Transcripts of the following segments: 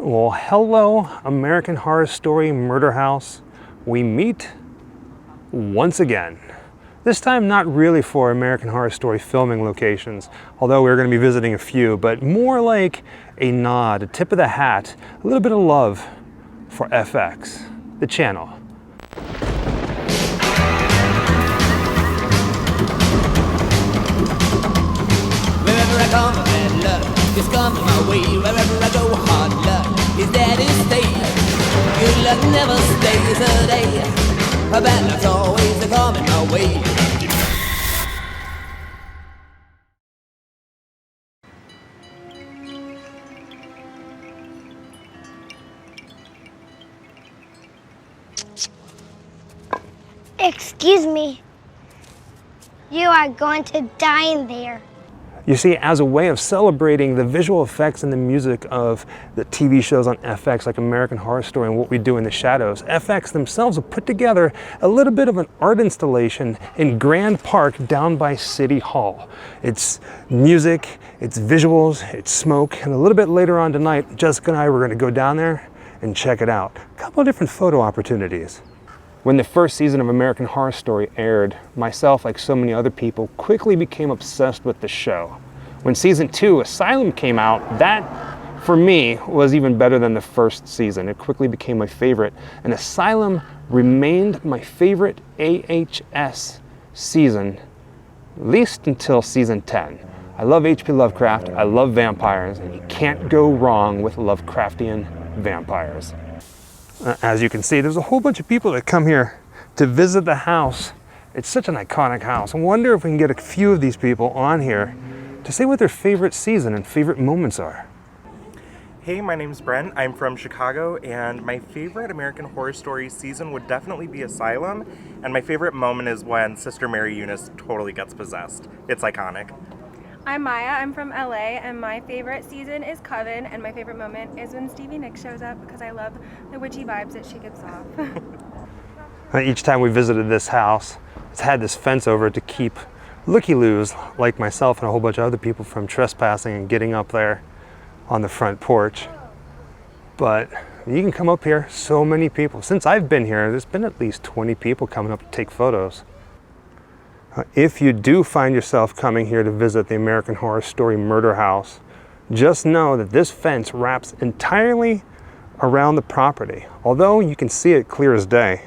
Well, hello, American Horror Story Murder House. We meet once again. This time not really for American Horror Story filming locations, although we're going to be visiting a few, but more like a nod, a tip of the hat, a little bit of love for FX, the channel. Wherever I come, bad luck just comes my way. Wherever I go, hard luck is there to stay. Good luck never stays a day. Bad luck's always coming my way. Excuse me. You are going to die in there. You see, as a way of celebrating the visual effects and the music of the TV shows on FX, like American Horror Story and What We Do in the Shadows, FX themselves have put together a little bit of an art installation in Grand Park down by City Hall. It's music, it's visuals, it's smoke, and a little bit later on tonight, Jessica and I were going to go down there and check it out. A couple of different photo opportunities. When the first season of American Horror Story aired, myself, like so many other people, quickly became obsessed with the show. When season 2, Asylum, came out, that, for me, was even better than the first season. It quickly became my favorite, and Asylum remained my favorite AHS season, at least until season 10. I love H.P. Lovecraft, I love vampires, and you can't go wrong with Lovecraftian vampires. As you can see, there's a whole bunch of people that come here to visit the house. It's such an iconic house. I wonder if we can get a few of these people on here to say what their favorite season and favorite moments are. Hey, my name's Brent. I'm from Chicago, and my favorite American Horror Story season would definitely be Asylum, and my favorite moment is when Sister Mary Eunice totally gets possessed. It's iconic. I'm Maya, I'm from LA, and my favorite season is Coven, and my favorite moment is when Stevie Nicks shows up because I love the witchy vibes that she gives off. Each time we visited this house, it's had this fence over it to keep looky-loos like myself and a whole bunch of other people from trespassing and getting up there on the front porch. But you can come up here, so many people. Since I've been here, there's been at least 20 people coming up to take photos. If you do find yourself coming here to visit the American Horror Story Murder House, just know that this fence wraps entirely around the property, although you can see it clear as day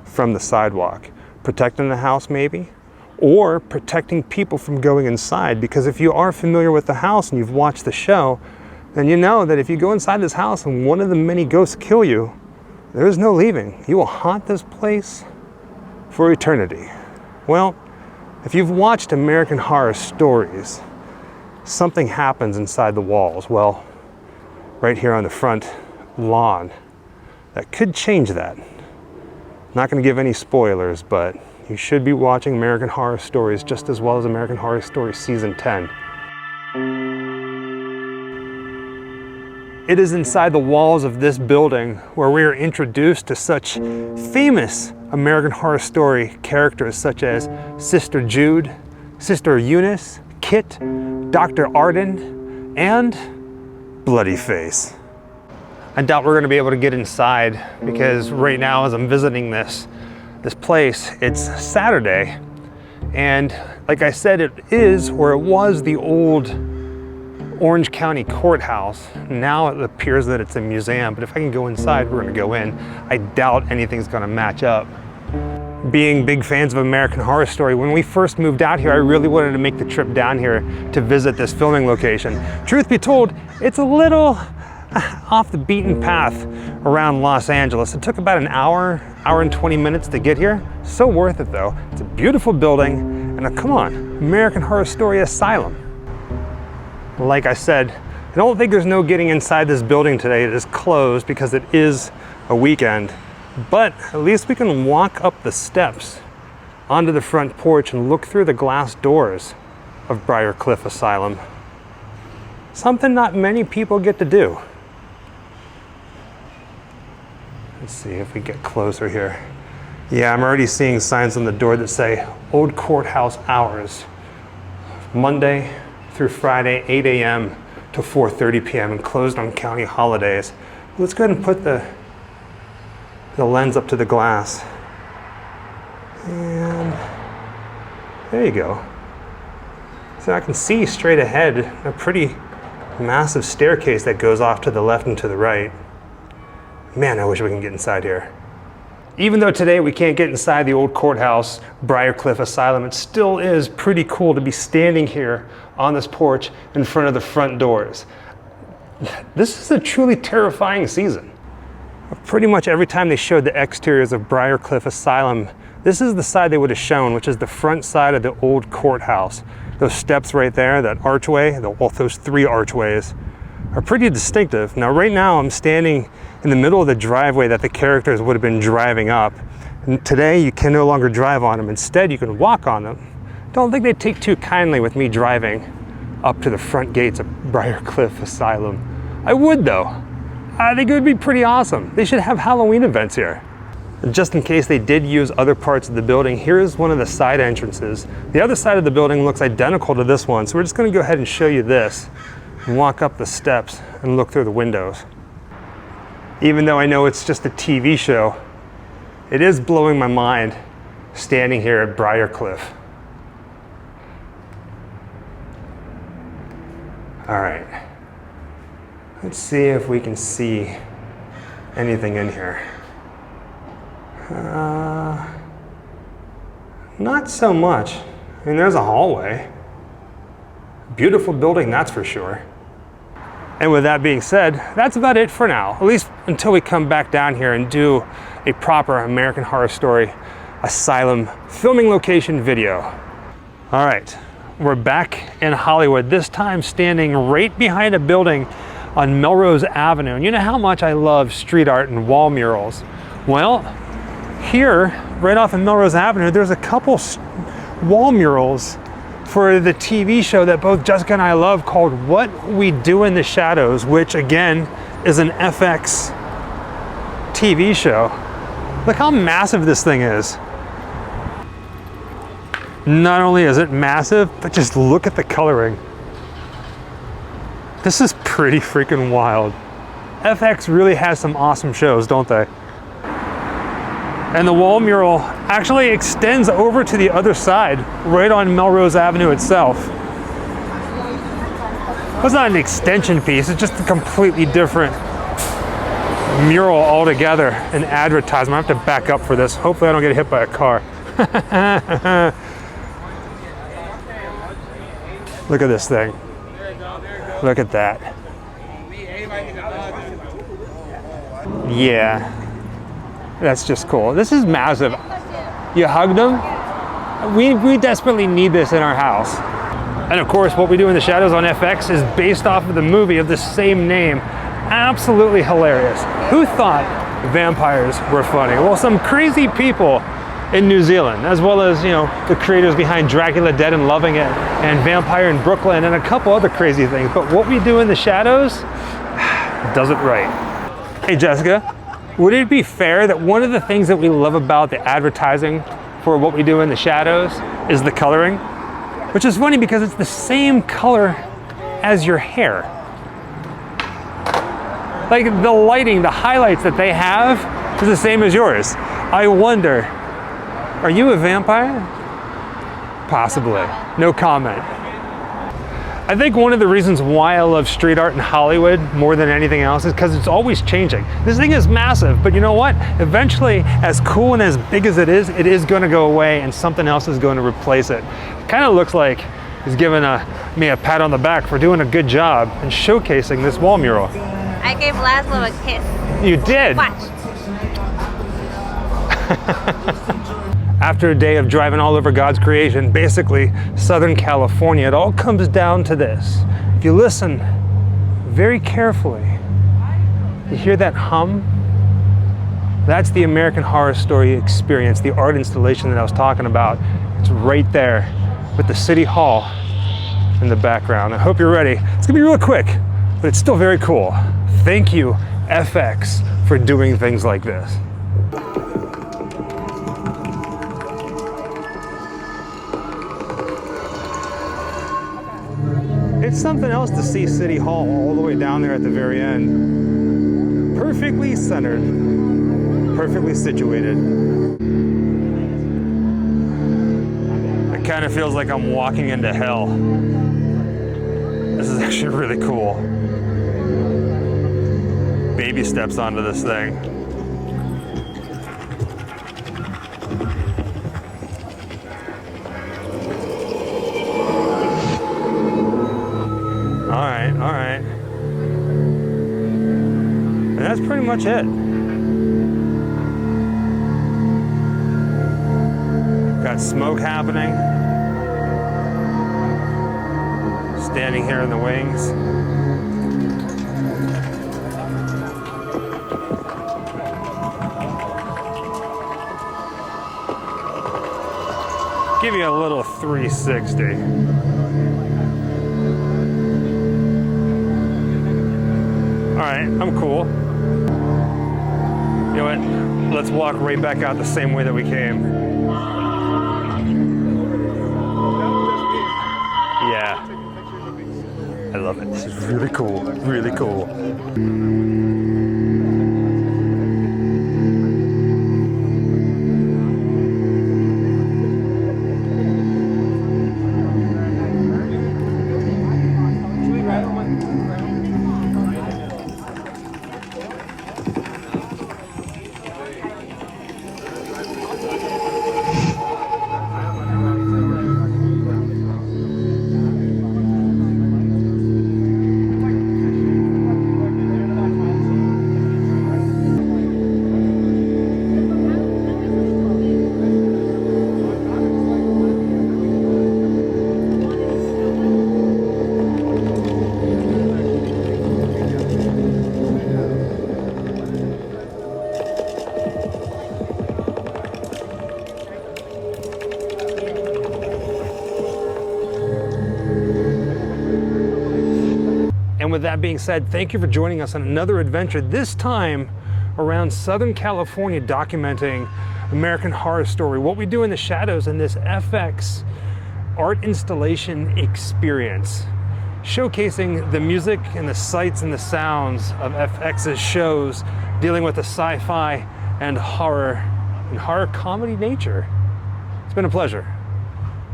from the sidewalk. Protecting the house maybe, or protecting people from going inside, because if you are familiar with the house and you've watched the show, then you know that if you go inside this house and one of the many ghosts kill you, there is no leaving. You will haunt this place for eternity. Well, if you've watched American Horror Stories, something happens inside the walls. Well, right here on the front lawn, that could change that. Not going to give any spoilers, but you should be watching American Horror Stories just as well as American Horror Story Season 10. It is inside the walls of this building where we are introduced to such famous American Horror Story characters such as Sister Jude, Sister Eunice, Kit, Dr. Arden, and Bloody Face. I doubt we're going to be able to get inside because right now as I'm visiting this place, it's Saturday, and like I said, it is, or it was, the old Orange County Courthouse. Now it appears that it's a museum, but if I can go inside, we're going to go in. I doubt anything's going to match up. Being big fans of American Horror Story, when we first moved out here, I really wanted to make the trip down here to visit this filming location. Truth be told, it's a little off the beaten path around Los Angeles. It took about an hour and 20 minutes to get here. So worth it though. It's a beautiful building, and come on, American Horror Story Asylum. Like I said, I don't think there's no getting inside this building today. It is closed because it is a weekend, but at least we can walk up the steps onto the front porch and look through the glass doors of Briarcliff Asylum. Something not many people get to do. Let's see if we get closer here. Yeah, I'm already seeing signs on the door that say Old Courthouse Hours, Monday through Friday, 8 a.m. to 4:30 p.m. and closed on county holidays. Let's go ahead and put the lens up to the glass. And there you go. So I can see straight ahead a pretty massive staircase that goes off to the left and to the right. Man, I wish we can get inside here. Even though today we can't get inside the old courthouse, Briarcliff Asylum, it still is pretty cool to be standing here on this porch in front of the front doors. This is a truly terrifying season. Pretty much every time they showed the exteriors of Briarcliff Asylum, this is the side they would have shown, which is the front side of the old courthouse. Those steps right there, that archway, those 3 archways, are pretty distinctive. Now right now I'm standing in the middle of the driveway that the characters would have been driving up. And today you can no longer drive on them. Instead you can walk on them. Don't think they take too kindly with me driving up to the front gates of Briarcliff Asylum. I would though. I think it would be pretty awesome. They should have Halloween events here. And just in case they did use other parts of the building, here's one of the side entrances. The other side of the building looks identical to this one, so we're just gonna go ahead and show you this and walk up the steps and look through the windows. Even though I know it's just a TV show, it is blowing my mind standing here at Briarcliff. All right, let's see if we can see anything in here. Not so much. I mean, there's a hallway. Beautiful building, that's for sure. And with that being said, that's about it for now, at least until we come back down here and do a proper American Horror Story Asylum filming location video. All right, we're back in Hollywood, this time standing right behind a building on Melrose Avenue. And you know how much I love street art and wall murals. Well, here, right off of Melrose Avenue, there's a couple wall murals for the TV show that both Jessica and I love called What We Do in the Shadows, which again is an FX TV show. Look how massive this thing is. Not only is it massive, but just look at the coloring. This is pretty freaking wild. FX really has some awesome shows, don't they? And the wall mural actually extends over to the other side, right on Melrose Avenue itself. It's not an extension piece, it's just a completely different mural altogether, an advertisement. I have to back up for this. Hopefully I don't get hit by a car. Look at this thing. Look at that. Yeah. That's just cool. This is massive. You hugged them? We desperately need this in our house. And of course, What We Do in the Shadows on FX is based off of the movie of the same name. Absolutely hilarious. Who thought vampires were funny? Well, some crazy people in New Zealand, as well as, you know, the creators behind Dracula Dead and Loving It, and Vampire in Brooklyn, and a couple other crazy things. But What We Do in the Shadows does it right. Hey, Jessica. Would it be fair that one of the things that we love about the advertising for What We Do in the Shadows is the coloring? Which is funny because it's the same color as your hair. Like the lighting, the highlights that they have is the same as yours. I wonder, are you a vampire? Possibly. No comment. I think one of the reasons why I love street art in Hollywood more than anything else is because it's always changing. This thing is massive, but you know what? Eventually, as cool and as big as it is going to go away and something else is going to replace it. It kind of looks like he's giving me a pat on the back for doing a good job and showcasing this wall mural. I gave Laszlo a kiss. You did? Watch. After a day of driving all over God's creation, basically Southern California, it all comes down to this. If you listen very carefully, you hear that hum? That's the American Horror Story experience, the art installation that I was talking about. It's right there with the City Hall in the background. I hope you're ready. It's gonna be real quick, but it's still very cool. Thank you, FX, for doing things like this. It's something else to see City Hall all the way down there at the very end. perfectly centered, perfectly situated. It kind of feels like I'm walking into hell. This is actually really cool. Baby steps onto this thing. All right. And that's pretty much it. Got smoke happening. Standing here in the wings. Give you a little 360. All right, I'm cool. You know what? Let's walk right back out the same way that we came. Yeah. I love it. This is really cool. Really cool. And with that being said, thank you for joining us on another adventure, this time around Southern California, documenting American Horror Story, what we do in the shadows in this FX art installation experience, showcasing the music and the sights and the sounds of FX's shows, dealing with the sci-fi and horror comedy nature. It's been a pleasure.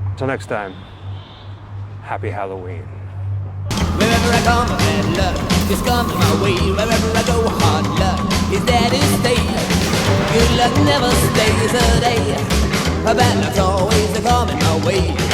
Until next time, happy Halloween. Wherever I come, bad luck just comes my way. Wherever I go, hard luck is there to stay. Good luck never stays a day. Bad luck's always coming my way.